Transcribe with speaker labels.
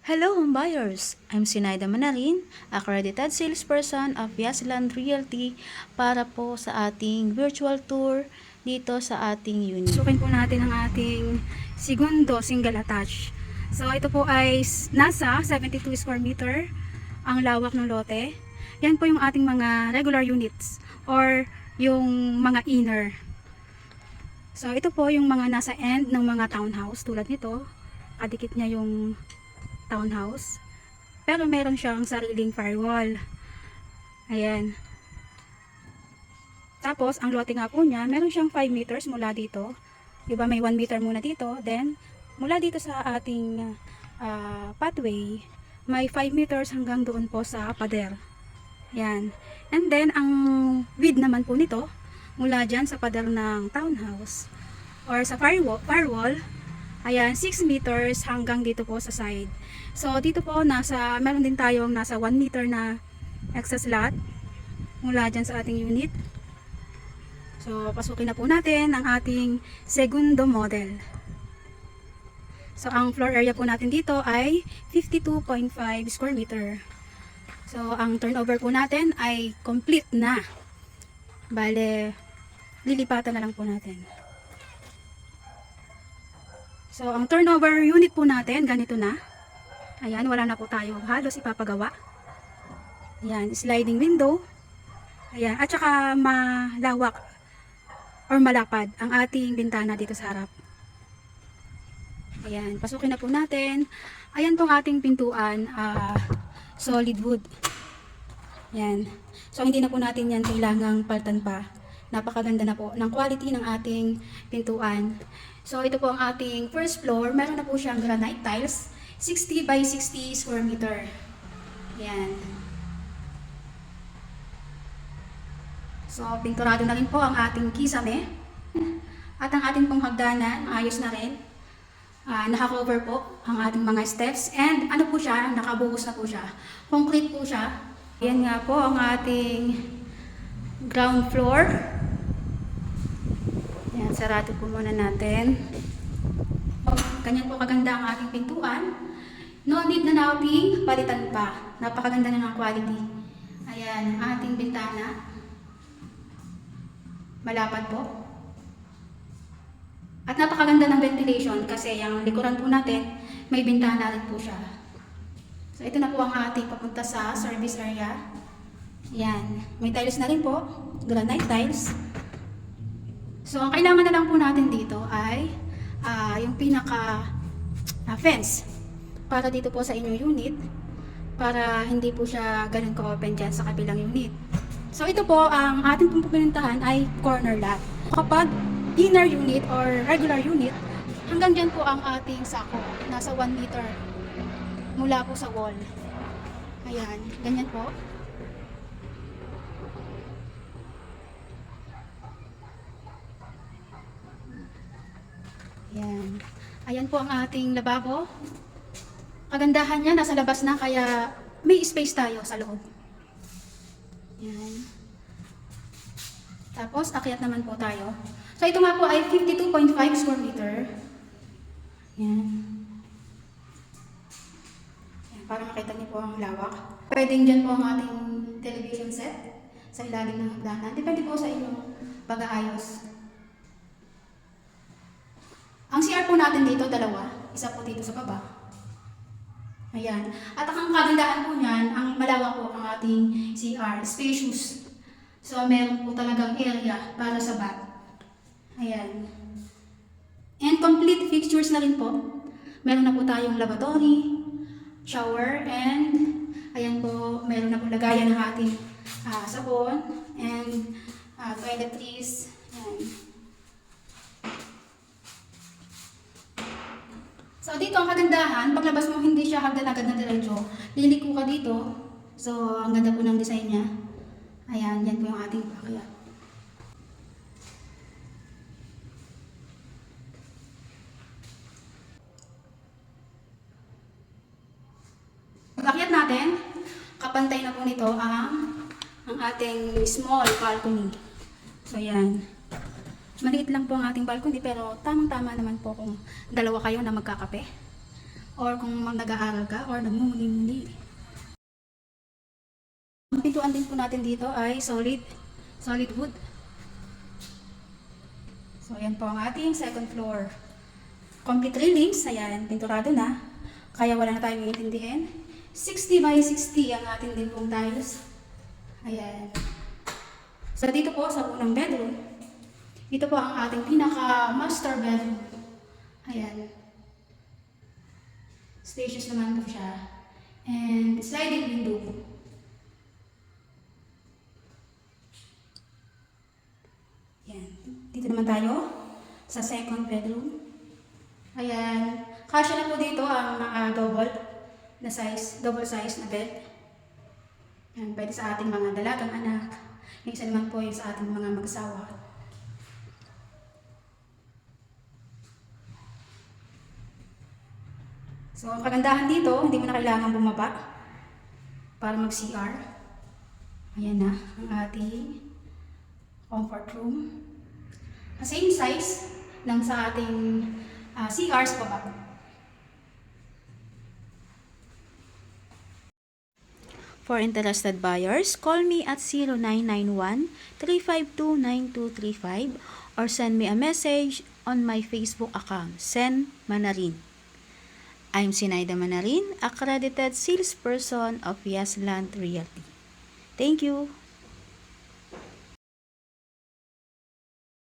Speaker 1: Hello home buyers! I'm Sinaida Manarin, accredited salesperson of Yasland Realty para po sa ating virtual tour dito sa ating unit.
Speaker 2: Sukin po natin ang ating segundo single attached. So ito po ay nasa 72 square meter ang lawak ng lote. Yan po yung ating mga regular units or yung mga inner. So ito po yung mga nasa end ng mga townhouse tulad nito. Kadikit niya yung townhouse. Pero meron siyang sariling firewall. Ayan. Tapos, ang lote nga po niya, meron siyang 5 meters mula dito. Diba may 1 meter muna dito. Then, mula dito sa ating pathway, may 5 meters hanggang doon po sa pader. Yan. And then, ang width naman po nito, mula dyan sa pader ng townhouse, or sa firewall, ayan, 6 meters hanggang dito po sa side. So, dito po, meron din tayong nasa 1 meter na excess lot mula dyan sa ating unit. So, pasukin na po natin ang ating segundo model. So, ang floor area po natin dito ay 52.5 square meter. So, ang turnover po natin ay complete na. Bale, lilipatan na lang po natin. So, ang turnover unit po natin, ganito na. Ayan, wala na po tayo halos ipapagawa. Ayan, sliding window. Ayan, at saka malawak or malapad ang ating bintana dito sa harap. Ayan, pasukin na po natin. Ayan pong ating pintuan, solid wood. Ayan. So, hindi na po natin yan kailangang paltan pa. Napakaganda na po ng quality ng ating pintuan. So, ito po ang ating first floor. Meron na po siyang granite tiles. 60 by 60 square meter. Ayan. So, pinturado na rin po ang ating kisame. At ang ating pong hagdanan, ayos na rin. Naka-cover po ang ating mga steps. And ano po siya, nakabuhos na po siya. Concrete po siya. Ayan nga po ang ating ground floor. Ayan, sarado po muna natin. Ganyan po kaganda ang ating pintuan. No need na nating palitan pa. Napakaganda na ng quality. Ayan, ang ating bintana. Malapad po. At napakaganda ng ventilation kasi yung likuran po natin, may bintana rin po siya. So ito na po ang ating papunta sa service area. Ayan, may tiles na rin po. Granite tiles. So ang kailangan na lang po natin dito ay yung pinaka fence para dito po sa inyong unit para hindi po siya ganun ka-open dyan sa kabilang unit. So ito po ang ating pupuntahan ay corner lot. Kapag inner unit or regular unit, hanggang dyan po ang ating sako. Nasa 1 meter mula po sa wall. Ayan, ganyan po. Ayan. Ayan po ang ating lababo. Kagandahan niya, nasa labas na kaya may space tayo sa loob. Ayan. Tapos, akyat naman po tayo. So, ito nga po ay 52.5 square meter. Ayan. Ayan, para makita niyo po ang lawak. Pwedeng dyan po ang ating television set sa ilalim ng hagdanan. Depende po sa inyong pag-aayos. Ang CR po natin dito, dalawa. Isa po dito sa baba. Ayan. At ang kagandahan po niyan, ang malawak po ang ating CR, spacious. So, meron po talagang area para sa bath. Ayan. And complete fixtures na rin po. Meron na po tayong lavatory, shower, and ayan po, meron na po lagayan ng ating sabon and toiletries. Ayan. So, dito ang kagandahan, paglabas mo hindi siya hagdan agad na diretso. Liliko ka dito. So, ang ganda po ng design niya. Ayan, yan po yung ating pakyat. Pag-akyat natin, kapantay na po nito ang ating small balcony. So, yan. Maliit lang po ang ating balcony pero tamang-tama naman po kung dalawa kayo na magkakape. or kung nag-aaral ka or nagmumuni-muni. Ang pintuan din po natin dito ay solid wood. So, ayan po ang ating second floor. Complete railings, ayan, pinturado na. Kaya wala na tayong iintindihin. 60 by 60 ang ating din pong tiles. Ayan. So, dito po sa unang bedroom, ito po ang ating pinaka-master bedroom. Ayan. Spacious naman po siya. And sliding window. Ayan. Dito naman tayo sa second bedroom. Ayan. Kasya na po dito ang double size na bed. Ayan, pwede sa ating mga dalagang anak. Yung isa naman po yung sa ating mga mag-asawa. So, ang kagandahan dito, hindi mo na kailangan bumaba para mag-CR. Ayan na ang ating comfort room. Same size ng sa ating CRs pa ba.
Speaker 1: For interested buyers, call me at 0991-352-9235 or send me a message on my Facebook account, Sen Manarin. I'm Sinaida Manarin, accredited salesperson of Yasland Realty. Thank you.